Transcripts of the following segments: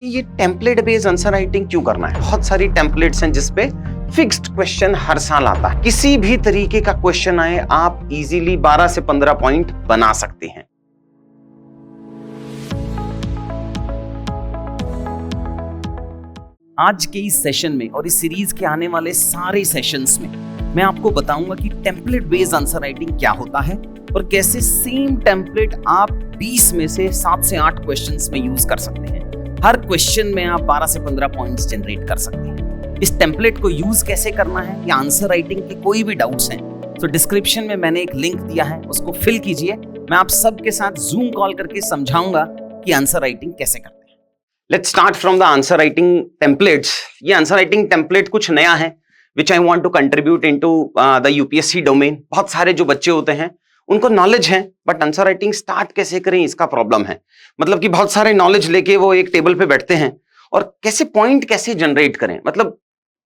ये template based answer writing क्यों करना है? बहुत सारी टेम्पलेट्स हैं जिसपे फिक्स्ड क्वेश्चन हर साल आता है। किसी भी तरीके का क्वेश्चन आए आप इजीली 12 से 15 पॉइंट बना सकते हैं। आज के इस सेशन में और इस सीरीज के आने वाले सारे सेशंस में मैं आपको बताऊंगा कि टेम्पलेट बेस्ड आंसर राइटिंग क्या होता है और कैसे सेम टेम्पलेट आप 20 में से 7 से 8 क्वेश्चंस में यूज कर सकते हैं। हर क्वेश्चन में आप 12 से 15 पॉइंट्स जनरेट कर सकते हैं। इस टेम्पलेट को यूज कैसे करना है या आंसर राइटिंग के कोई भी डाउट्स हैं तो डिस्क्रिप्शन में मैंने एक लिंक दिया है, उसको फिल कीजिए। मैं आप सबके साथ जूम कॉल करके समझाऊंगा कि आंसर राइटिंग कैसे करते हैं। Let's start from the answer writing templates. ये आंसर राइटिंग टेम्पलेट कुछ नया है which I want to contribute into the UPSC domain. बहुत सारे जो बच्चे होते हैं उनको नॉलेज है बट आंसर राइटिंग स्टार्ट कैसे करें इसका प्रॉब्लम है। मतलब कि बहुत सारे नॉलेज लेके वो एक टेबल पे बैठते हैं और कैसे पॉइंट कैसे जनरेट करें। मतलब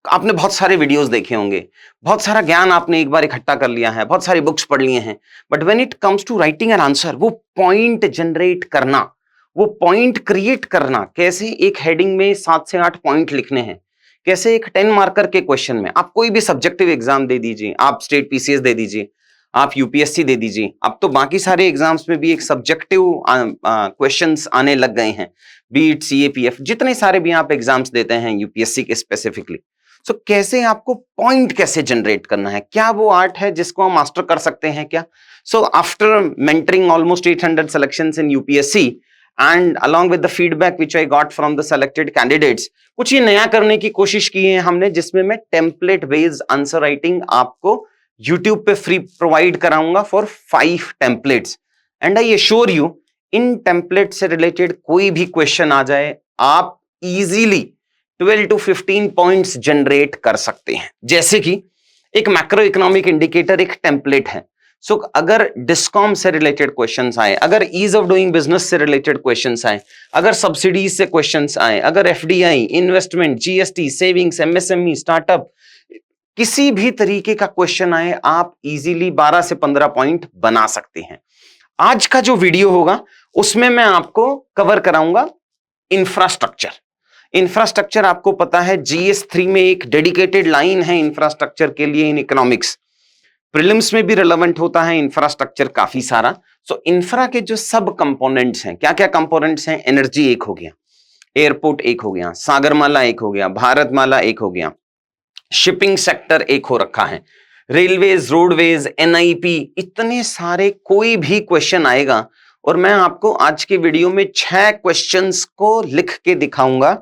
आपने बहुत सारे वीडियोस देखे होंगे, बहुत सारा ज्ञान आपने एक बार इकट्ठा कर लिया है, बहुत सारी बुक्स पढ़ लिए हैं, but when it comes to writing an answer, वो पॉइंट जनरेट करना, वो पॉइंट क्रिएट करना, कैसे एक हेडिंग में 7 से 8 पॉइंट लिखने हैं, कैसे एक 10 मार्कर के क्वेश्चन में आप कोई भी सब्जेक्टिव एग्जाम दे दीजिए, आप स्टेट पीसीएस दे दीजिए, आप यूपीएससी दे दीजिए, अब तो बाकी सारे एग्जाम्स में भी एक सब्जेक्टिव क्वेश्चंस आने लग गए हैं, बीट सीएपीएफ, जितने सारे भी आप एग्जाम्स देते हैं यूपीएससी के स्पेसिफिकली। सो कैसे आपको पॉइंट कैसे जनरेट करना है, क्या वो आर्ट है जिसको हम मास्टर कर सकते हैं क्या? So after mentoring almost 800 selections in UPSC and along with the feedback which I got from the selected candidates, कुछ ये नया करने की कोशिश की है हमने, जिसमें मैं टेम्पलेट बेस्ड आंसर राइटिंग आपको YouTube पे फ्री प्रोवाइड कराऊंगा for 5 templates. And I assure you, in template से रिलेटेड कोई भी क्वेश्चन आ जाए आप इजीली 12 to 15 पॉइंट्स जनरेट कर सकते हैं। जैसे कि एक मैक्रो इकोनॉमिक इंडिकेटर एक टेम्पलेट है। सो अगर डिस्कॉम से रिलेटेड क्वेश्चंस आए, अगर ईज ऑफ डूइंग बिजनेस से रिलेटेड क्वेश्चंस आए, अगर सब्सिडीज से क्वेश्चंस आए, अगर FDI, investment, GST, savings, MSME, startup, किसी भी तरीके का क्वेश्चन आए आप इजीली 12 से 15 पॉइंट बना सकते हैं। आज का जो वीडियो होगा उसमें मैं आपको कवर कराऊंगा इंफ्रास्ट्रक्चर। इंफ्रास्ट्रक्चर आपको पता है जीएस 3 में एक डेडिकेटेड लाइन है इंफ्रास्ट्रक्चर के लिए इन इकोनॉमिक्स। प्रीलिम्स में भी रिलेवेंट होता है इंफ्रास्ट्रक्चर काफी सारा। सो इंफ्रा के जो सब कंपोनेंट्स हैं, क्या क्या कंपोनेंट्स हैं? एनर्जी एक हो गया, एयरपोर्ट एक हो गया, सागरमाला एक हो गया, भारतमाला एक हो गया, शिपिंग सेक्टर एक हो रखा है, रेलवेज, रोडवेज, एनआईपी, इतने सारे। कोई भी क्वेश्चन आएगा और मैं आपको आज के वीडियो में 6 क्वेश्चंस को लिख के दिखाऊंगा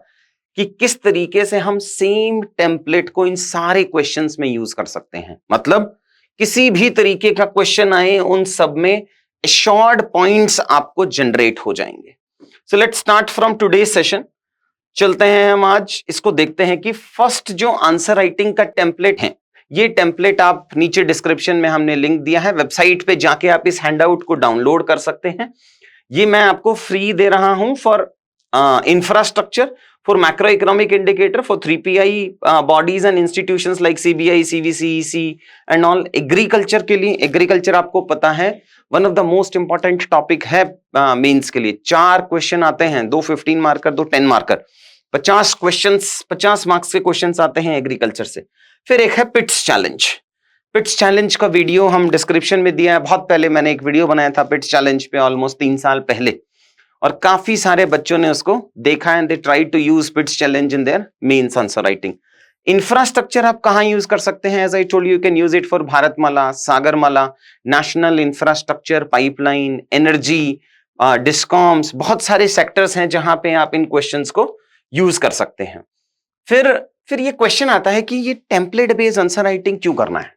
कि किस तरीके से हम सेम टेम्पलेट को इन सारे क्वेश्चंस में यूज कर सकते हैं। मतलब किसी भी तरीके का क्वेश्चन आए उन सब में शॉर्ट पॉइंट्स आपको जनरेट हो जाएंगे। So let's start from today session. चलते हैं हम आज इसको देखते हैं कि फर्स्ट जो आंसर राइटिंग का टेम्पलेट है, ये टेम्पलेट आप नीचे डिस्क्रिप्शन में हमने लिंक दिया है, वेबसाइट पे जाके आप इस हैंडआउट को डाउनलोड कर सकते हैं। ये मैं आपको फ्री दे रहा हूं for infrastructure, for macroeconomic indicator, for 3PI bodies and institutions like CBI, CVC EC and all. Agriculture के लिए, एग्रीकल्चर आपको पता है one of the most important topic है मेंस के लिए। 4 क्वेश्चन आते हैं, 2 15 मार्कर, 2 10 मार्कर, 50 क्वेश्चंस, 50 मार्क्स के क्वेश्चंस आते हैं एग्रीकल्चर से। फिर एक है पिट्स चैलेंज। पिट्स चैलेंज का वीडियो हम डिस्क्रिप्शन में दिया है। बहुत पहले मैंने एक वीडियो बनाया था पिट्स चैलेंज पे, ऑलमोस्ट 3 साल पहले, और काफी सारे बच्चों ने उसको देखा and they try to use PITS challenge in their mains answer writing. Infrastructure आप कहां यूज कर सकते हैं? As I told you can use it for Bharatmala, Sagarmala, national infrastructure, pipeline, energy, discoms, बहुत सारे सेक्टर्स हैं जहां पे आप इन क्वेश्चंस को यूज कर सकते हैं। फिर ये क्वेश्चन आता है कि ये टेम्पलेट बेस्ड आंसर राइटिंग क्यों करना है?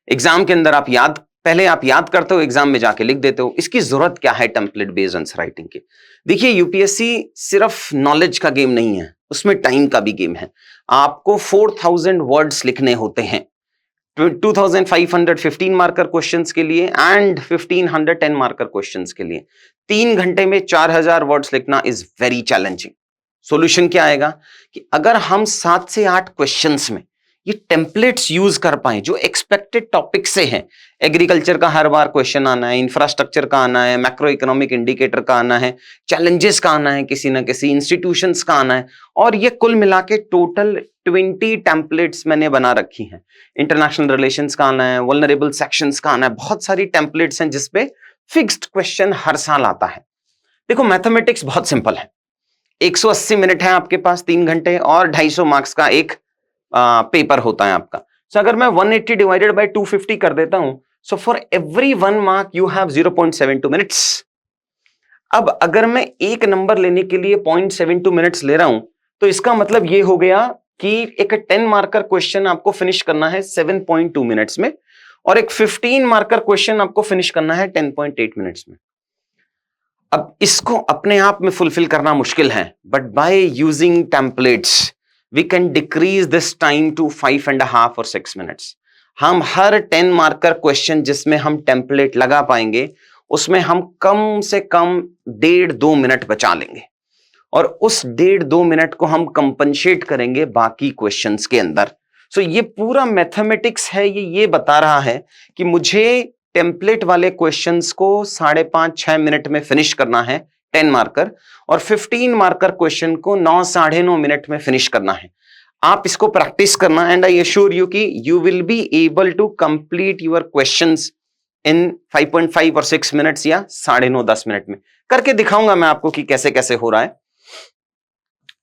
एग्जाम के अंदर आप याद करते हो, एग्जाम में जाके लिख देते हो, इसकी जरूरत क्या है टेम्पलेट बेस्ड आंसर राइटिंग की? देखिए यूपीएससी सिर्फ नॉलेज का गेम नहीं है, उसमें टाइम का भी गेम है। आपको 4000 वर्ड्स लिखने होते हैं 2515 मार्कर क्वेश्चंस के लिए एंड 1500 10 मार्कर क्वेश्चंस के लिए। 3 घंटे में 4000 वर्ड्स लिखना इज वेरी चैलेंजिंग। सॉल्यूशन क्या आएगा कि अगर हम 7 से 8 क्वेश्चंस में ये टेम्पलेट्स यूज कर पाए जो एक्सपेक्टेड टॉपिक से है। एग्रीकल्चर का हर बार क्वेश्चन आना है, इंफ्रास्ट्रक्चर का आना है, मैक्रो इकोनॉमिक इंडिकेटर का आना है, चैलेंजेस का आना है, किसी ना किसी इंस्टीट्यूशंस का आना है, और ये कुल मिला के टोटल 20 टेम्पलेट्स मैंने बना रखी हैं। इंटरनेशनल रिलेशंस का आना है, वल्नरेबल सेक्शंस का आना है, बहुत सारी टेम्पलेट्स हैं जिसपे फिक्स्ड क्वेश्चन हर साल आता है। देखो मैथमेटिक्स बहुत सिंपल है, 180 मिनट है आपके पास, 3 घंटे, और 250 मार्क्स का एक पेपर होता है आपका। सो अगर मैं 180 डिवाइडेड बाय 250 कर देता हूं, so for every 1 mark you have 0.72 minutes. अब अगर मैं एक नंबर लेने के लिए 0.72 मिनट्स ले रहा हूं, तो इसका मतलब ये हो गया कि एक 10 मार्कर क्वेश्चन आपको फिनिश करना है 7.2 मिनट्स में, और एक 15 मार्कर क्वेश्चन आपको फिनिश करना है 10.8 मिनट्स में। अब इसको अपने आप में फुलफिल करना मुश्किल है, but by using templates we can decrease this time to 5.5 और 6 मिनट्स। हम हर 10 मार्कर क्वेश्चन जिसमें हम टेम्पलेट लगा पाएंगे, उसमें हम कम से कम 1.5-2 मिनट बचा लेंगे, और उस 1.5-2 मिनट को हम कंपनसेट करेंगे बाकी क्वेश्चंस के अंदर। सो ये पूरा मैथमेटिक्स है, ये बता रहा है कि मुझे टेम्पलेट वाले क्वेश्चंस को 5.5-6 मिनट में फिनिश करना है 10 मार्कर, और 15 मार्कर क्वेश्चन को 9-9.5 मिनट में फिनिश करना है। आप इसको प्रैक्टिस करना, एंड आई एश्योर यू कि you will be able to complete your questions in 5.5 और 6 मिनट्स, या 9.5-10 मिनट में। करके दिखाऊंगा मैं आपको कि कैसे कैसे हो रहा है।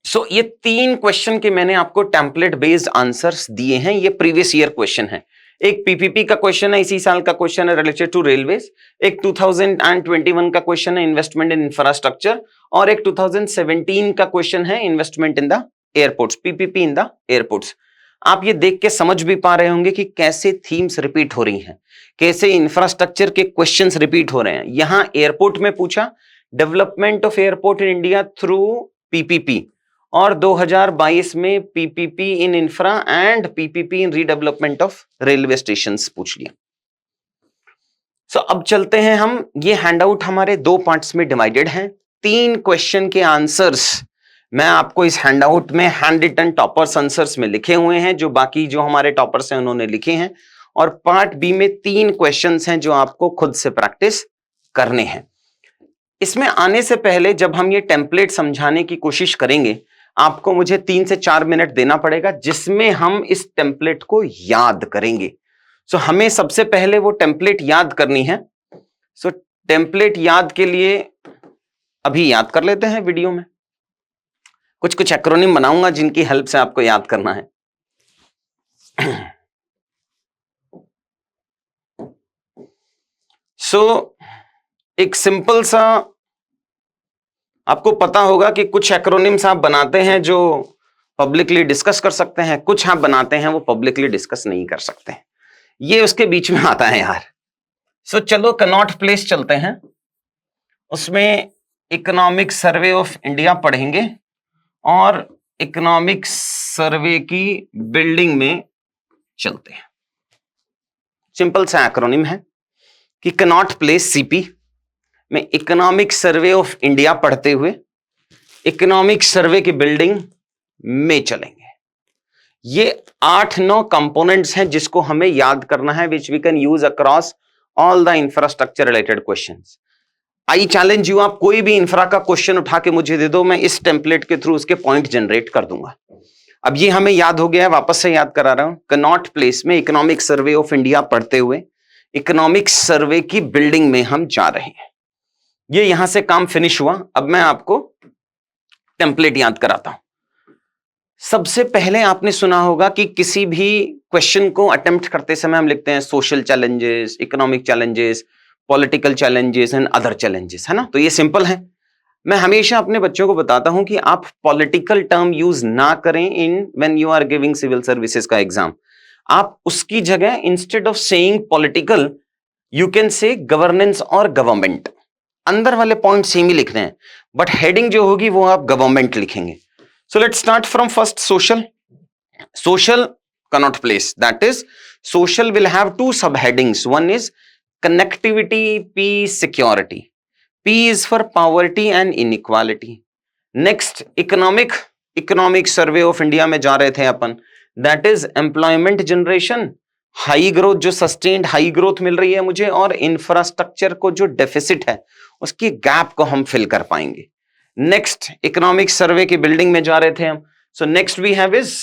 सो ये 3 क्वेश्चन के मैंने आपको टेम्पलेट बेस्ड आंसर्स दिए हैं। ये प्रीवियस ईयर क्वेश्चन है। एक पीपीपी का क्वेश्चन है, इसी साल का क्वेश्चन है रिलेटेड टू रेलवेज। एक 2021 का क्वेश्चन है इन्वेस्टमेंट इन इंफ्रास्ट्रक्चर, और एक 2017 का क्वेश्चन है investment in the airports, PPP in the airports. आप ये देख के समझ भी पा रहे होंगे कि कैसे थीम्स रिपीट हो रही हैं, कैसे इंफ्रास्ट्रक्चर के क्वेश्चंस रिपीट हो रहे हैं। यहां एयरपोर्ट में पूछा development of airport in India through PPP, और 2022 में PPP in infra and PPP in redevelopment of railway stations पूछ लिया। सो अब चलते हैं हम, ये हैंडआउट हमारे 2 पार्ट्स में डिवाइडेड हैं। 3 क्वेश्चन के आंसर्स मैं आपको इस हैंडआउट में हैंड रिटन टॉपर्स आंसर्स में लिखे हुए हैं, जो बाकी जो हमारे टॉपर्स हैं उन्होंने लिखे हैं, और पार्ट बी में 3 क्वेश्चंस हैं जो आपको खुद से प्रैक्टिस करने हैं। इसमें आने से पहले जब हम ये टेम्पलेट समझाने की कोशिश करेंगे, आपको मुझे 3 से 4 मिनट देना पड़ेगा, जिसमें हम इस टेम्पलेट को याद करेंगे। सो हमें सबसे पहले वो टेम्पलेट याद करनी है। सो टेम्पलेट याद के लिए अभी याद कर लेते हैं वीडियो में। कुछ एक्रोनिम बनाऊंगा जिनकी हेल्प से आपको याद करना है। सो एक सिंपल सा, आपको पता होगा कि कुछ एक्रोनिम्स आप बनाते हैं जो पब्लिकली डिस्कस कर सकते हैं, कुछ आप बनाते हैं वो पब्लिकली डिस्कस नहीं कर सकते हैं। ये उसके बीच में आता है यार। सो चलो कनॉट प्लेस चलते हैं, उसमें इकोनॉमिक सर्वे ऑफ इंडिया पढ़ेंगे, और इकोनॉमिक सर्वे की बिल्डिंग में चलते हैं। सिंपल सा एक्रोनिम है कि कनॉट प्लेस सीपी में इकोनॉमिक सर्वे ऑफ इंडिया पढ़ते हुए इकोनॉमिक सर्वे की बिल्डिंग में चलेंगे। ये 8-9 कंपोनेंट्स हैं जिसको हमें याद करना है, which we can use across all the infrastructure related questions. I challenge you, आप कोई भी इंफ्रा का क्वेश्चन उठा के मुझे दे दो, मैं इस टेम्पलेट के थ्रू उसके पॉइंट जनरेट कर दूंगा। अब ये हमें याद हो गया है, वापस से याद करा रहा हूं। कनॉट प्लेस में इकोनॉमिक सर्वे ऑफ इंडिया पढ़ते हुए इकोनॉमिक सर्वे की बिल्डिंग में हम जा रहे हैं। ये यहां से काम फिनिश हुआ। अब मैं आपको टेम्पलेट याद कराता हूं। सबसे पहले आपने सुना होगा कि किसी भी क्वेश्चन को अटेम्प्ट करते समय हम लिखते हैं social challenges, economic challenges, political challenges and other challenges, है ना। तो ये सिंपल है। मैं हमेशा अपने बच्चों को बताता हूं कि आप पॉलिटिकल टर्म यूज ना करें in when you are giving civil services का एग्जाम। आप उसकी जगह instead of saying political you can say governance और गवर्नमेंट। अंदर वाले पॉइंट सेम ही लिखने हैं, बट हेडिंग जो होगी वो आप गवर्नमेंट लिखेंगे। So let's start from first, social. Social cannot place, that is social will have 2 subheadings. One is connectivity, peace, security. P is for poverty and inequality. Next economic survey of India में जा रहे थे अपन। That is employment generation, high growth, जो sustained high growth मिल रही है मुझे, और इंफ्रास्ट्रक्चर को जो डेफिसिट है उसकी गैप को हम फिल कर पाएंगे। नेक्स्ट इकोनॉमिक सर्वे की बिल्डिंग में जा रहे थे हम। So next we have is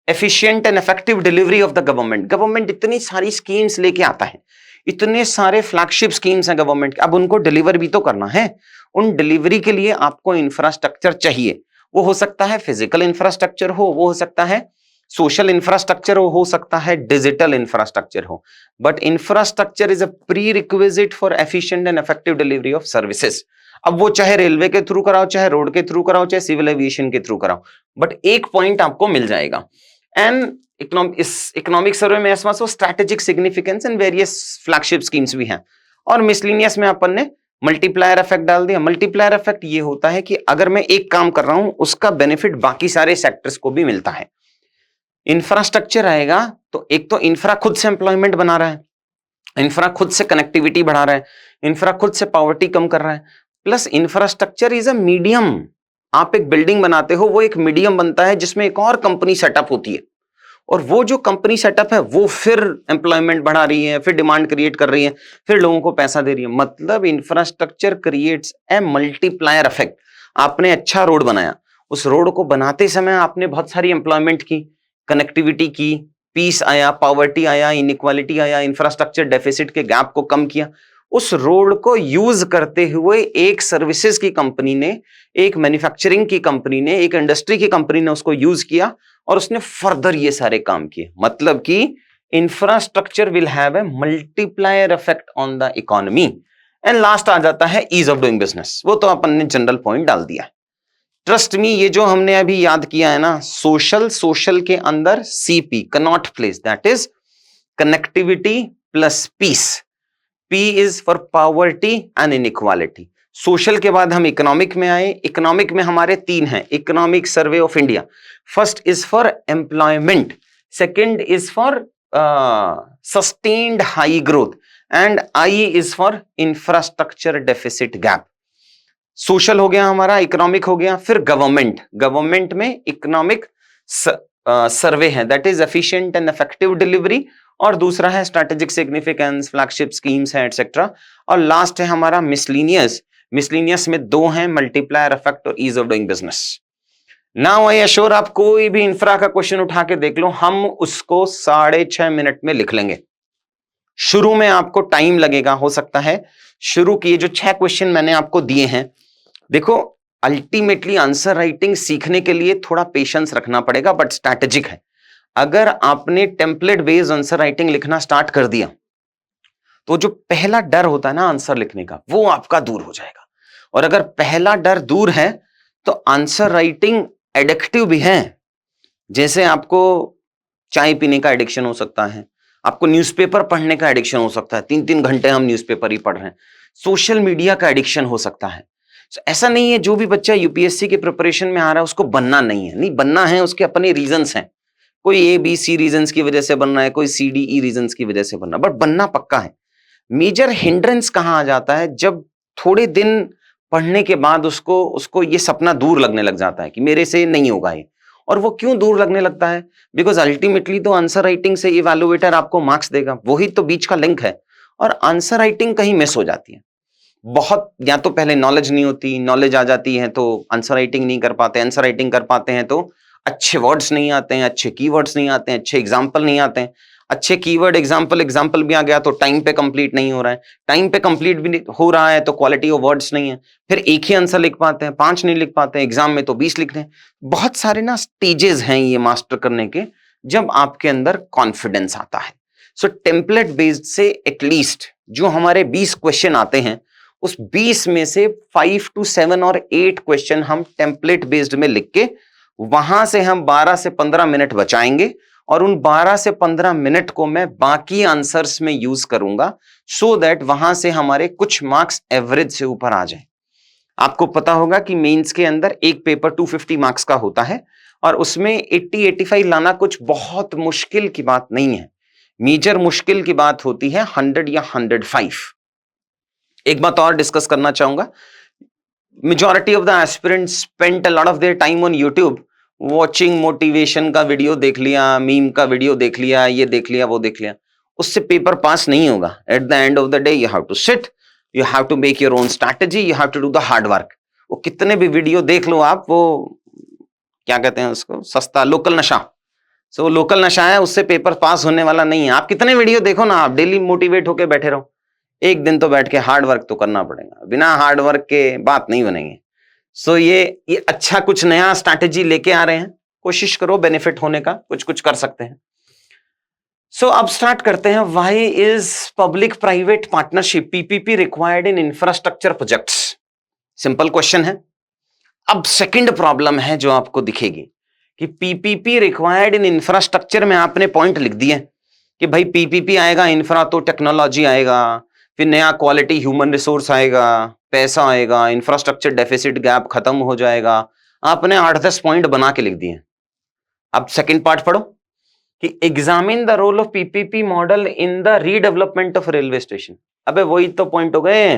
efficient and effective delivery of the government. Government इतनी सारी स्कीम्स लेके आता है, इतने सारे फ्लैगशिप स्कीम्स हैं गवर्नमेंट के, अब उनको डिलीवर भी तो करना है। उन डिलीवरी के लिए आपको इंफ्रास्ट्रक्चर चाहिए। वो हो सकता है फिजिकल इंफ्रास्ट्रक्चर हो, वो हो सकता है सोशल इंफ्रास्ट्रक्चर हो सकता है डिजिटल इंफ्रास्ट्रक्चर हो, but infrastructure is a pre requisite for efficient and effective delivery of services. अब वो चाहे रेलवे के थ्रू कराओ, चाहे रोड के थ्रू कराओ, चाहे सिविल एविएशन के थ्रू कराओ, बट एक पॉइंट आपको मिल जाएगा। एंड इकोनॉमिक सर्वे में strategic significance and various flagship schemes भी हैं। और मिसलिनियस में अपन ने मल्टीप्लायर इफेक्ट डाल दिया। मल्टीप्लायर इफेक्ट ये होता है कि अगर मैं एक काम कर रहा हूं उसका बेनिफिट बाकी सारे सेक्टर्स को भी मिलता है। इंफ्रास्ट्रक्चर आएगा तो एक तो इंफ्रा खुद से एम्प्लॉयमेंट बना रहा है, इंफ्रा खुद से कनेक्टिविटी बढ़ा रहा है, इंफ्रा खुद से पॉवर्टी कम कर रहा है, plus infrastructure is a medium. आप एक बिल्डिंग बनाते हो, वो एक मीडियम बनता है जिसमें एक और कंपनी सेटअप होती है, और वो जो कंपनी सेटअप है वो फिर एम्प्लॉयमेंट बढ़ा रही है, फिर डिमांड क्रिएट कर रही है, फिर लोगों को पैसा दे रही है। मतलब infrastructure creates a multiplier effect. आपने अच्छा रोड बनाया, उस रोड को बनाते समय आपने बहुत सारी एम्प्लॉयमेंट की, कनेक्टिविटी की, पीस आया, पॉवर्टी आया, इनइक्वालिटी आया, इंफ्रास्ट्रक्चर डेफिसिट के गैप को कम किया। उस रोड को यूज करते हुए एक सर्विसेज की कंपनी ने, एक मैन्युफैक्चरिंग की कंपनी ने, एक इंडस्ट्री की कंपनी ने उसको यूज किया और उसने फर्दर ये सारे काम किए। मतलब कि infrastructure will have a multiplier effect on the economy. And last आ जाता है ईज ऑफ डूइंग बिजनेस। वो तो अपन ने जनरल पॉइंट डाल दिया है। ट्रस्ट मी, ये जो हमने अभी याद किया है ना, सोशल के अंदर CP Connaught Place, that is connectivity plus peace. P is for poverty and inequality. Social के बाद हम इकोनॉमिक में आए। इकोनॉमिक में हमारे तीन हैं। Economic survey of India, first is for employment, second is for sustained high growth, and I is for infrastructure deficit gap. Social हो गया हमारा, इकोनॉमिक हो गया, फिर गवर्नमेंट। गवर्नमेंट में इकोनॉमिक सर्वे है, that is efficient and effective delivery, और दूसरा है स्ट्रेटेजिक सिग्निफिकेंस, फ्लैगशिप स्कीम्स है, एटसेट्रा। और लास्ट है हमारा मिसलिनियस। मिसलिनियस में दो हैं, मल्टीप्लायर इफेक्ट और ease of doing business. Now I assure, आप कोई भी इंफ्रा का क्वेश्चन उठा के देख लो, हम उसको 6.5 मिनट में लिख लेंगे। शुरू में आपको टाइम लगेगा, हो सकता है शुरू की जो 6 क्वेश्चन मैंने आपको दिए हैं, देखो अल्टीमेटली आंसर राइटिंग सीखने के लिए थोड़ा पेशेंस रखना पड़ेगा, बट स्ट्रैटेजिक है। अगर आपने टेम्पलेट बेस्ड आंसर राइटिंग लिखना स्टार्ट कर दिया तो जो पहला डर होता है ना आंसर लिखने का, वो आपका दूर हो जाएगा। और अगर पहला डर दूर है तो आंसर राइटिंग एडिक्टिव भी है। जैसे आपको चाय पीने का एडिक्शन हो सकता है, आपको न्यूज़पेपर पढ़ने का एडिक्शन हो सकता है, 3-3 घंटे हम न्यूज़पेपर ही पढ़ रहे हैं, सोशल मीडिया का एडिक्शन हो सकता है। ऐसा नहीं है जो भी बच्चा यूपीएससी के प्रिपरेशन में आ रहा है उसको बनना नहीं है, नहीं बनना है, उसके अपने रीजंस हैं। कोई ABC रीजंस की वजह से बन रहा है, कोई CDE रीजंस की वजह से बन रहा है, बट बनना पक्का है। मेजर हिंड्रेंस कहाँ आ जाता है, जब थोड़े दिन पढ़ने के बाद उसको ये सपना दूर लगने लग जाता है कि मेरे से नहीं होगा ये। और वो क्यों दूर लगने लगता है? बिकॉज अल्टीमेटली तो आंसर राइटिंग से इवैल्यूएटर आपको मार्क्स देगा, वही तो बीच का लिंक है। और आंसर राइटिंग कहीं मिस हो जाती है बहुत, या तो पहले नॉलेज नहीं होती, नॉलेज आ जाती है तो आंसर राइटिंग नहीं कर पाते, आंसर राइटिंग कर पाते हैं तो अच्छे वर्ड्स नहीं आते हैं, अच्छे कीवर्ड्स नहीं आते हैं, अच्छे एग्जाम्पल नहीं आते हैं, अच्छे कीवर्ड एग्जाम्पल भी आ गया तो टाइम पे कंप्लीट नहीं हो रहा है, टाइम पे कंप्लीट भी हो रहा है तो क्वालिटी ऑफ वर्ड्स नहीं है, फिर एक ही आंसर लिख पाते हैं, 5 नहीं लिख पाते हैं, एग्जाम में तो 20 लिख रहे हैं। बहुत सारे ना स्टेजेस हैं ये मास्टर करने के, जब आपके अंदर कॉन्फिडेंस आता है। सो टेम्पलेट बेस्ड से एटलीस्ट जो हमारे 20 क्वेश्चन आते हैं, उस 20 में से 5 to 7 और 8 क्वेश्चन हम टेम्पलेट बेस्ड में लिख के वहां से हम 12 से 15 मिनट बचाएंगे, और उन 12 से 15 मिनट को मैं बाकी आंसर्स में यूज करूंगा, सो दैट वहां से हमारे कुछ मार्क्स एवरेज से ऊपर आ जाए। आपको पता होगा कि मेंस के अंदर एक पेपर 250 मार्क्स का होता है, और उसमें 80-85 लाना कुछ बहुत मुश्किल की बात नहीं है। मेजर मुश्किल की बात होती है 100 या 105। एक बात और डिस्कस करना चाहूंगा, majority of the aspirants spent a lot of their time on YouTube. Watching motivation का वीडियो देख लिया, मीम का वीडियो देख लिया, ये देख लिया, वो देख लिया, उससे पेपर पास नहीं होगा. At the end of the day you have to sit, you have to make your own strategy, you have to do the hard work. वो कितने भी वीडियो देख लो आप, वो क्या कहते हैं उसको, सस्ता लोकल नशा. सो लोकल नशा है, उससे पेपर पास होने वाला नहीं है. आप कितने वीडियो देखो ना, आप डेली मोटिवेट होके बैठे रहो, एक दिन तो बैठ के हार्ड वर्क तो करना पड़ेगा. बिना हार्ड वर्क के बात नहीं बनेगी. सो ये अच्छा कुछ नया स्ट्रैटेजी लेके आ रहे हैं, कोशिश करो बेनिफिट होने का, कुछ कुछ कर सकते हैं. सो अब स्टार्ट करते हैं. Why is public private partnership PPP required in infrastructure projects? Simple question है. अब सेकंड प्रॉब्लम है जो आपको दिखेगी कि पीपीपी रिक्वायर्ड इन इंफ्रास्ट्रक्चर में आपने पॉइंट लिख दिए कि भाई पीपीपी आएगा, इंफ्रा तो टेक्नोलॉजी आएगा, फिर नया क्वालिटी ह्यूमन रिसोर्स आएगा, पैसा आएगा, इंफ्रास्ट्रक्चर डेफिसिट गैप खत्म हो जाएगा. आपने 8-10 पॉइंट बना के लिख दिए. अब सेकंड पार्ट पढ़ो कि examine the role of PPP model in the redevelopment of railway station. अबे वही तो पॉइंट हो गए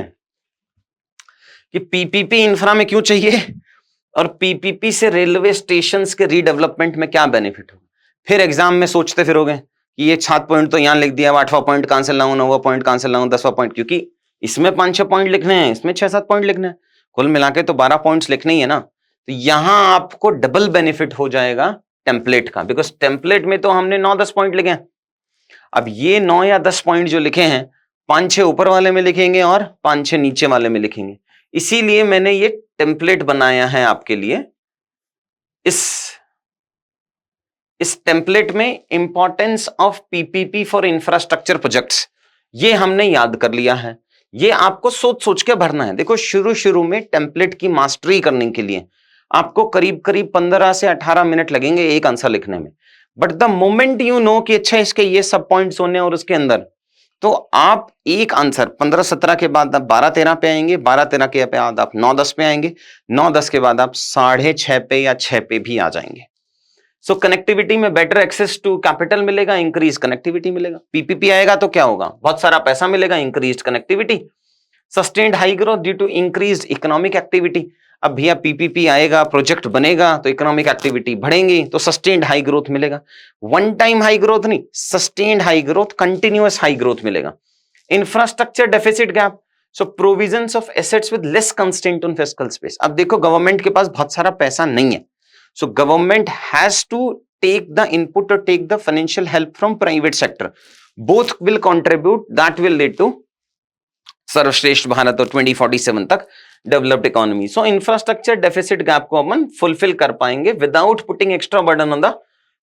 कि पीपीपी इंफ्रा में क्यों चाहिए और पीपीपी से रेलवे स्टेशंस के रीडेवलपमेंट में क्या बेनिफिट होगा. फिर एग्जाम में सोचते फिरोगे कि ये 7 पॉइंट तो यहां लिख दिया, 8वां पॉइंट कहां से लाऊं, 9वां पॉइंट कहां से लाऊं, 10वां पॉइंट, क्योंकि इसमें 5-6 पॉइंट लिखने हैं, इसमें 6-7 पॉइंट लिखने हैं, कुल मिला के तो 12 पॉइंट्स लिखने ही है ना. तो यहां आपको डबल बेनिफिट हो जाएगा टेम्पलेट का, बिकॉज टेम्पलेट में तो हमने 9-10 पॉइंट लिखे हैं. अब ये 9 या 10 पॉइंट जो लिखे हैं, 5-6 ऊपर वाले में लिखेंगे और 5-6 नीचे वाले में लिखेंगे. इसीलिए मैंने ये टेम्पलेट बनाया है आपके लिए. इस टेम्पलेट में importance of PPP for infrastructure projects ये हमने याद कर लिया है. ये आपको सोच सोच के भरना है. देखो शुरू में टेम्पलेट की मास्टरी करने के लिए आपको करीब 15 से 18 मिनट लगेंगे एक आंसर लिखने में. But the moment you know कि अच्छा इसके ये सब पॉइंट्स होने और उसके अंदर, तो आप एक आंसर 15-17 के बाद आप 12-13 पे आएंगे, 12-13 के बाद आप 9-10 पे आएंगे, 9-10 के बाद आप 6:30 पे या 6 पे भी आ जाएंगे. सो कनेक्टिविटी में बेटर एक्सेस टू कैपिटल मिलेगा, इंक्रीज कनेक्टिविटी मिलेगा. पीपीपी आएगा तो क्या होगा, बहुत सारा पैसा मिलेगा, increase connectivity. Sustained high growth due to increase economic activity. अब भैया पीपीपी आएगा, प्रोजेक्ट बनेगा तो इकोनॉमिक एक्टिविटी बढ़ेंगी, तो सस्टेन्ड हाई ग्रोथ मिलेगा. वन टाइम हाई ग्रोथ नहीं, sustained high growth, continuous high growth मिलेगा. Infrastructure deficit gap, so provisions of assets with less constraint on fiscal space. अब देखो गवर्नमेंट के पास बहुत सारा पैसा नहीं है, so government has to take the input और take the financial help from private sector. Both will contribute, that will lead to सर्वश्रेष्ठ भारत और 2047 तक developed economy. So infrastructure deficit gap को अपन फुलफिल कर पाएंगे without putting extra burden on the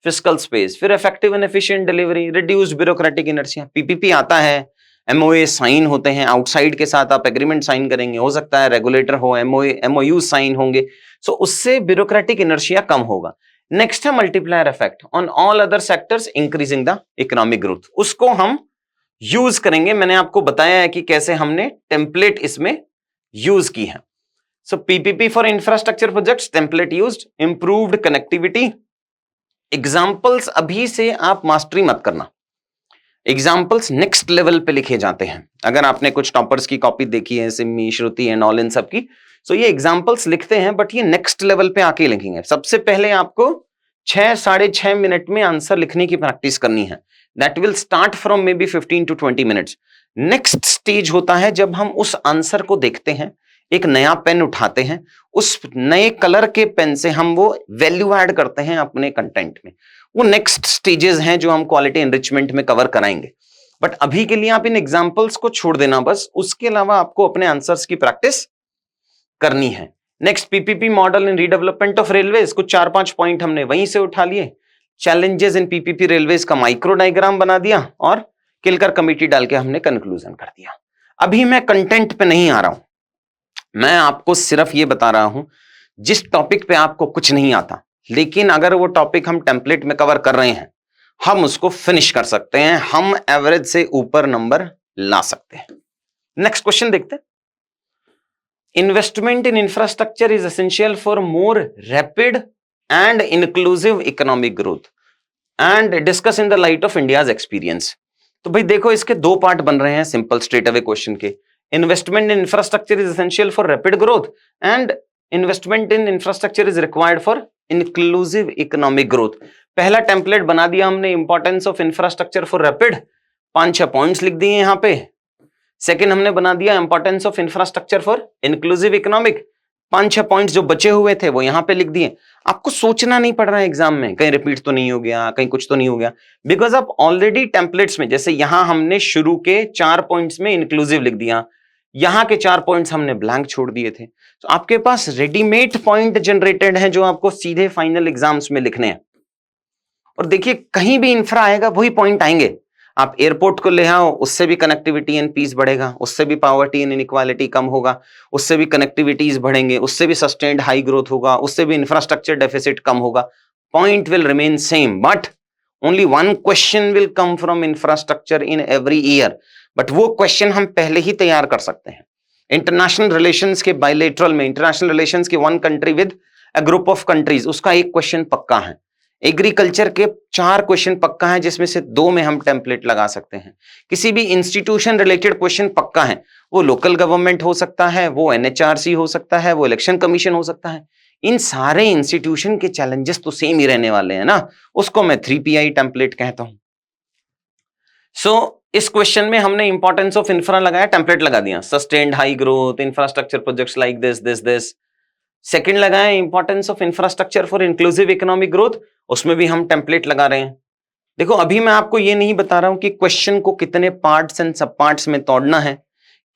fiscal space. फिर effective and efficient delivery, reduce bureaucratic inertia. PPP आता है, एमओए साइन होते हैं, आउटसाइड के साथ आप एग्रीमेंट साइन करेंगे, हो सकता है रेगुलेटर हो, एमओयू साइन होंगे, सो उससे ब्यूरोक्रेटिक इनर्शिया कम होगा. नेक्स्ट है multiplier effect on all other sectors increasing the economic growth. उसको हम यूज करेंगे. मैंने आपको बताया है कि कैसे हमने टेम्पलेट इसमें यूज की है. So PPP for infrastructure projects, template used, improved connectivity. Examples अभी से आप मास्टरी मत करना, एग्जाम्पल्स नेक्स्ट लेवल पे लिखे जाते हैं. अगर आपने कुछ टॉपर्स की कॉपी देखी है, सिमी, श्रुति एंड ऑल इन सब की, सो ये एग्जाम्पल्स लिखते हैं, बट ये नेक्स्ट लेवल पे आके लिखेंगे. सबसे पहले आपको 6-6.5 मिनट में आंसर लिखने की प्रैक्टिस करनी है. That will start from may be 15 to 20 minutes. Next stage होता है जब हम उस आंसर को देखते हैं, एक नया पेन उठाते हैं, उस नए कलर के पेन से हम वो वैल्यू ऐड करते हैं अपने कंटेंट में. वो नेक्स्ट स्टेजेस हैं जो हम क्वालिटी एनरिचमेंट में कवर कराएंगे. बट अभी के लिए आप इन एग्जांपल्स को छोड़ देना बस. उसके अलावा आपको अपने आंसर्स की प्रैक्टिस करनी है. Next, PPP model in redevelopment of railways. कुछ 4-5 पॉइंट हमने वहीं से उठा लिए. चैलेंजेस इन पीपीपी रेलवेज का माइक्रो डायग्राम बना दिया और किलकर कमेटी डाल के हमने कंक्लूजन कर दिया. अभी मैं कंटेंट पे नहीं आ रहा हूं, मैं आपको सिर्फ ये बता रहा हूं जिस टॉपिक पे आपको कुछ नहीं आता, लेकिन अगर वो टॉपिक हम टेम्पलेट में कवर कर रहे हैं, हम उसको फिनिश कर सकते हैं, हम एवरेज से ऊपर नंबर ला सकते हैं. नेक्स्ट क्वेश्चन देखते हैं. Investment in infrastructure is essential for more rapid and inclusive economic growth and discuss in the light of India's experience. तो भाई देखो, इसके 2 पार्ट बन रहे हैं सिंपल स्ट्रेट अवे क्वेश्चन के. Investment in infrastructure is essential for rapid growth and investment in infrastructure is required for inclusive economic growth. पहला template बना दिया हमने, importance of infrastructure for rapid, 5-6 points लिख दिए यहां पे। सेकंड हमने बना दिया importance of infrastructure for inclusive economic, 5-6 points जो बचे हुए थे वो यहां पे लिख दिए। आपको सोचना नहीं पड़ रहा है एग्जाम में कहीं रिपीट तो नहीं हो गया, कहीं कुछ तो नहीं हो गया, बिकॉज आप ऑलरेडी टेम्पलेट्स में, जैसे यहां हमने शुरू के 4 पॉइंट्स में इंक्लूसिव लिख दिया, यहां के 4 पॉइंट्स हमने ब्लैंक छोड़ दिए थे। तो आपके पास रेडीमेड पॉइंट जनरेटेड है जो आपको सीधे फाइनल एग्जाम्स में लिखने हैं। और देखिए कहीं भी इंफ्रा आएगा वही पॉइंट आएंगे। आप एयरपोर्ट को ले आओ, उससे भी कनेक्टिविटी एंड पीस बढ़ेगा, उससे भी पॉवर्टी एंड इनइक्वालिटी कम होगा, उससे भी कनेक्टिविटीज बढ़ेंगे, उससे भी सस्टेन्ड हाई ग्रोथ होगा, उससे भी इंफ्रास्ट्रक्चर डेफिसिट कम होगा। Point will remain same, but only one question will come from infrastructure in every year. But वो क्वेश्चन हम पहले ही तैयार कर सकते हैं। इंटरनेशनल रिलेशंस के बायलेटरल में, इंटरनेशनल रिलेशंस के one country with a group of countries, उसका एक क्वेश्चन पक्का है। एग्रीकल्चर के 4 क्वेश्चन पक्का है, जिसमें से 2 में हम टेम्पलेट लगा सकते हैं। किसी भी इंस्टीट्यूशन रिलेटेड क्वेश्चन पक्का है, वो लोकल गवर्नमेंट हो सकता है, वो एनएचआरसी हो सकता है, वो इलेक्शन कमीशन हो सकता है। इन सारे इंस्टीट्यूशन के चैलेंजेस तो सेम ही रहने वाले हैं ना, उसको मैं 3PI टेम्पलेट कहता हूं। सो इस क्वेश्चन में हमने इंपॉर्टेंस ऑफ इंफ्रा लगाया, टेम्पलेट लगा दिया, sustained high growth, infrastructure projects like this. Second लगाया importance of infrastructure for inclusive economic growth, उसमें भी हम टेम्पलेट लगा रहे हैं। देखो अभी मैं आपको ये नहीं बता रहा हूं कि क्वेश्चन को कितने पार्ट्स एंड सब पार्ट्स में तोड़ना है,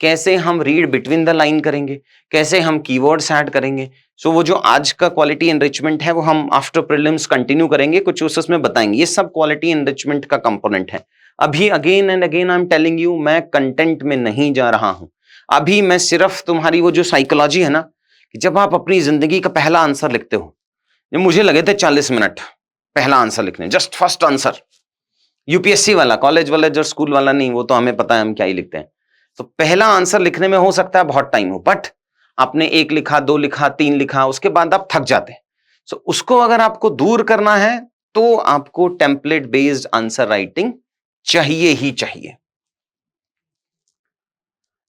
कैसे हम रीड बिटवीन द लाइन करेंगे, कैसे हम कीवर्ड्स ऐड करेंगे। सो वो जो आज का क्वालिटी एनरिचमेंट है वो हम आफ्टर प्रीलिम्स कंटिन्यू करेंगे, कुछ उसमें बताएंगे। ये सब क्वालिटी एनरिचमेंट का कंपोनेंट है। अभी again and again I am telling you, मैं कंटेंट में नहीं जा रहा हूं। अभी मैं सिर्फ तुम्हारी वो जो साइकोलॉजी है ना, जब आप अपनी जिंदगी का पहला आंसर लिखते हो, मुझे लगे थे 40 मिनट पहला आंसर लिखने, जस्ट फर्स्ट आंसर, यूपीएससी वाला, कॉलेज वाला जो स्कूल वाला नहीं, वो तो हमें पता है हम क्या ही लिखते हैं। तो पहला आंसर लिखने में हो सकता है बहुत टाइम हो, बट आपने 1 लिखा, 2 लिखा, 3 लिखा, उसके बाद आप थक जाते हैं। सो उसको अगर आपको दूर करना है तो आपको टेम्पलेट बेस्ड आंसर राइटिंग चाहिए ही चाहिए।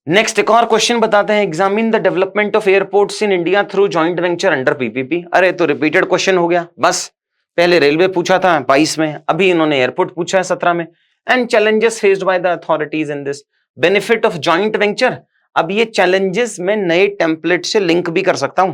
नेक्स्ट एक और क्वेश्चन बताते हैं, examine the development of airports in India through joint venture under PPP. अरे तो रिपीटेड क्वेश्चन हो गया, बस पहले रेलवे पूछा था 22 में, अभी इन्होंने एयरपोर्ट पूछा है 17 में। And challenges faced by the authorities in this, benefit of joint venture. अब ये चैलेंजेस मैं नए टेम्पलेट से लिंक भी कर सकता हूं।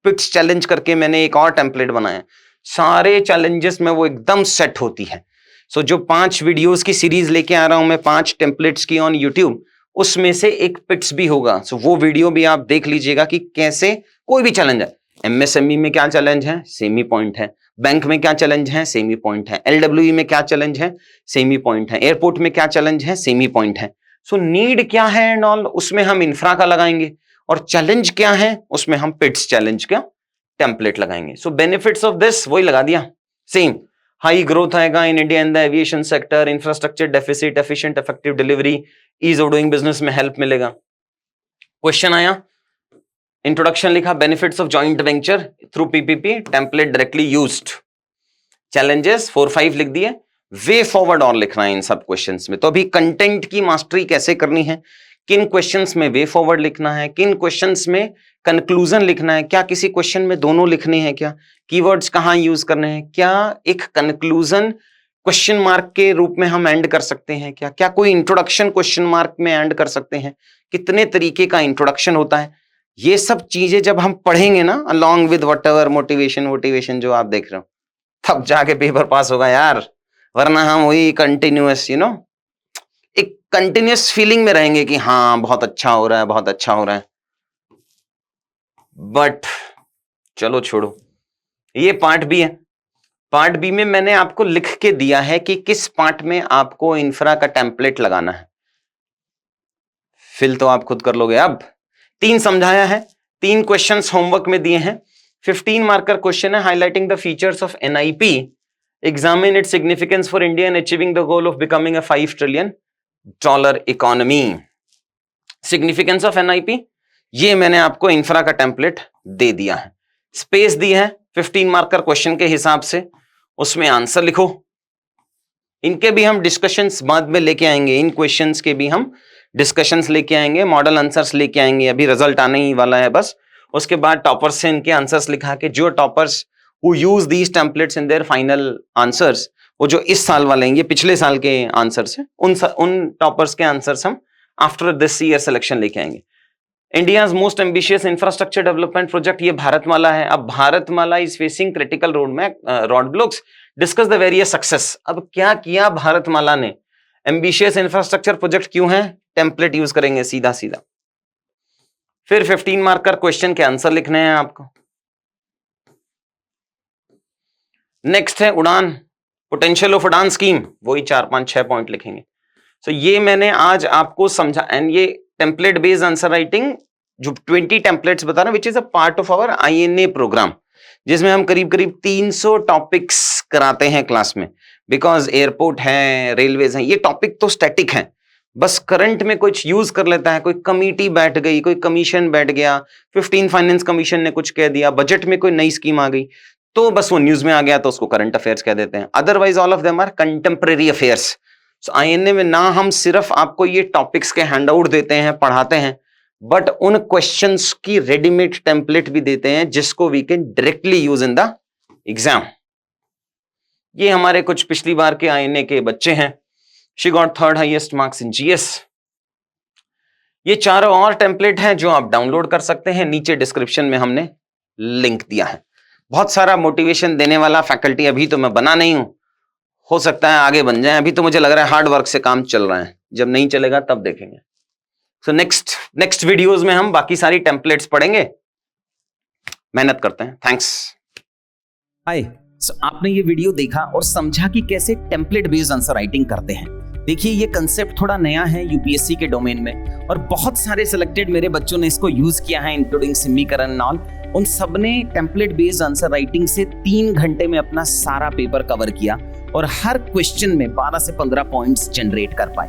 पिट्स चैलेंज करके मैंने एक और टेम्पलेट बनाया, सारे चैलेंजेस में वो एकदम सेट होती है। सो जो 5 वीडियोस की सीरीज लेके आ रहा हूं मैं, 5 टेम्पलेट्स की ऑन यूट्यूब, उसमें से एक पिट्स भी होगा। सो वो वीडियो भी आप देख लीजिएगा कि कैसे कोई भी चैलेंज है। एमएसएमई में क्या चैलेंज है, सेम ही पॉइंट है। बैंक में क्या चैलेंज है, सेम ही पॉइंट है। एलडब्ल्यूई में क्या चैलेंज है, सेम ही पॉइंट है। एयरपोर्ट में क्या चैलेंज है, सेम ही पॉइंट है। सो नीड क्या है एंड ऑल, उसमें हम इंफ्रा का लगाएंगे, और चैलेंज क्या है उसमें हम पिट्स चैलेंज का टेम्पलेट लगाएंगे। सो बेनिफिट्स ऑफ दिस वही लगा दिया, सेम हाई ग्रोथ आएगा in India in the aviation sector, infrastructure deficit, efficient effective delivery, ease of doing business में हेल्प मिलेगा। क्वेश्चन आया, इंट्रोडक्शन लिखा, benefits of joint venture through PPP, template directly used, challenges 4-5 लिख दिए, way forward और लिखना है इन सब क्वेश्चंस में। तो अभी कंटेंट की मास्टरी कैसे करनी है, किन क्वेश्चंस में वे फॉरवर्ड लिखना है, किन क्वेश्चंस में कंक्लूजन लिखना है, क्या किसी क्वेश्चन में दोनों लिखने हैं, क्या कीवर्ड्स कहां यूज करने हैं, क्या एक कंक्लूजन क्वेश्चन मार्क के रूप में हम एंड कर सकते हैं, क्या क्या कोई इंट्रोडक्शन क्वेश्चन मार्क में एंड कर सकते हैं, कितने तरीके का इंट्रोडक्शन होता है। ये सब चीजें जब हम पढ़ेंगे ना, अलॉन्ग विद व्हाटएवर मोटिवेशन जो आप देख रहे हो, तब जाके पेपर पास होगा यार, वरना हम वही कंटिन्यूअस एक कंटिन्यूअस फीलिंग में रहेंगे कि हाँ बहुत अच्छा हो रहा है, बहुत अच्छा हो रहा है। बट चलो छोड़ो, ये पार्ट बी है। पार्ट बी में मैंने आपको लिख के दिया है कि किस पार्ट में आपको इंफ्रा का टेम्पलेट लगाना है, फिल तो आप खुद कर लोगे। अब 3 समझाया है, 3 क्वेश्चंस होमवर्क में दिए हैं, 15 मार्कर क्वेश्चन है, highlighting the features of NIP, examine its significance for India in achieving the goal of becoming a $5 trillion economy. Significance of NIP, ये मैंने आपको इंफ्रा का टेम्पलेट दे दिया है, स्पेस दी है 15 मार्कर क्वेश्चन के हिसाब से, उसमें आंसर लिखो। इनके भी हम डिस्कशंस बाद में लेके आएंगे, इन क्वेश्चंस के भी हम डिस्कशंस लेके आएंगे, मॉडल आंसर्स लेके आएंगे, अभी रिजल्ट आने ही वाला है बस। उसके बाद टॉपर्स से इनके आंसर्स लिखा के जो toppers who use these templates in their final answers, वो जो इस साल वाले हैं, ये पिछले साल के आंसर्स हैं, उन टॉपर्स के आंसर्स हम आफ्टर दिस ईयर सिलेक्शन लेके आएंगे। India's most ambitious infrastructure development project, ये भारतमाला है। अब Bharatmala is facing critical road blocks, discuss the various success. अब क्या किया भारतमाला ने? एम्बिशियस इंफ्रास्ट्रक्चर प्रोजेक्ट क्यों है? टेम्पलेट यूज करेंगे सीधा सीधा। फिर 15 मार्कर क्वेश्चन के आंसर लिखने हैं आपको। नेक्स्ट है उड़ान, पोटेंशियल ऑफ उड़ान स्कीम, वही 4, 5, 6 पॉइंट लिखेंगे। तो ये मैंने आज आपको समझा। एंड ये टेम्पलेट बेस्ड आंसर राइटिंग जो 20 टेम्पलेट्स बता रहा हूं, which is a part of our INA programme, जिसमें हम करीब करीब 300 टॉपिक्स कराते हैं क्लास में। बिकॉज एयरपोर्ट है, रेलवेज हैं, ये टॉपिक तो स्टैटिक हैं, बस करंट में कुछ यूज कर लेता है। कोई कमिटी बैठ गई, कोई कमीशन बैठ गया, 15 फाइनेंस कमीशन ने कुछ कह दिया, बजट में कोई नई स्कीम आ गई, तो बस वो न्यूज में आ गया तो उसको करंट अफेयर्स कह देते हैं। Otherwise all of them are contemporary affairs. So INA में ना हम सिर्फ आपको ये टॉपिक्स के हैंडआउट देते हैं, पढ़ाते हैं, बट उन क्वेश्चंस की रेडीमेड टेम्पलेट भी देते हैं जिसको we can directly use in the exam. ये हमारे कुछ पिछली बार के INA के बच्चे हैं। She got 3rd highest marks in GS। ये चारों और टेम्पलेट हैं जो आप डाउनलोड कर सकते हैं, नीचे डिस्क्रिप्शन में हमने लिंक दिया है। बहुत सारा मोटिवेशन देने वाला फैकल्टी अभी तो मैं बना नहीं हूं, हो सकता है आगे बन जाए। अभी तो मुझे लग रहा है हार्ड वर्क से काम चल रहा है, जब नहीं चलेगा तब देखेंगे। सो नेक्स्ट वीडियोस में हम बाकी सारी टेम्पलेट्स पढ़ेंगे। मेहनत करते हैं। थैंक्स। हाय, आपने ये वीडियो देखा और समझा कि कैसे टेम्पलेट बेस्ड आंसर राइटिंग करते हैं। देखिए, ये कंसेप्ट थोड़ा नया है UPSC के डोमेन में, और बहुत सारे सिलेक्टेड मेरे बच्चों ने इसको यूज किया है, including Simi Karan and all. उन सब ने टेम्पलेट बेस्ड आंसर राइटिंग से 3 घंटे में अपना सारा पेपर कवर किया और हर क्वेश्चन में 12 से 15 पॉइंट्स जनरेट कर पाए।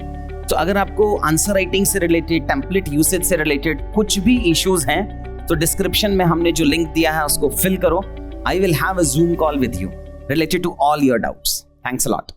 तो अगर आपको आंसर राइटिंग से रिलेटेड, टेम्पलेट यूसेज से रिलेटेड कुछ भी इश्यूज हैं, तो डिस्क्रिप्शन में हमने जो लिंक दिया है उसको फिल करो। I will have a Zoom call with you related to all your doubts. Thanks a lot.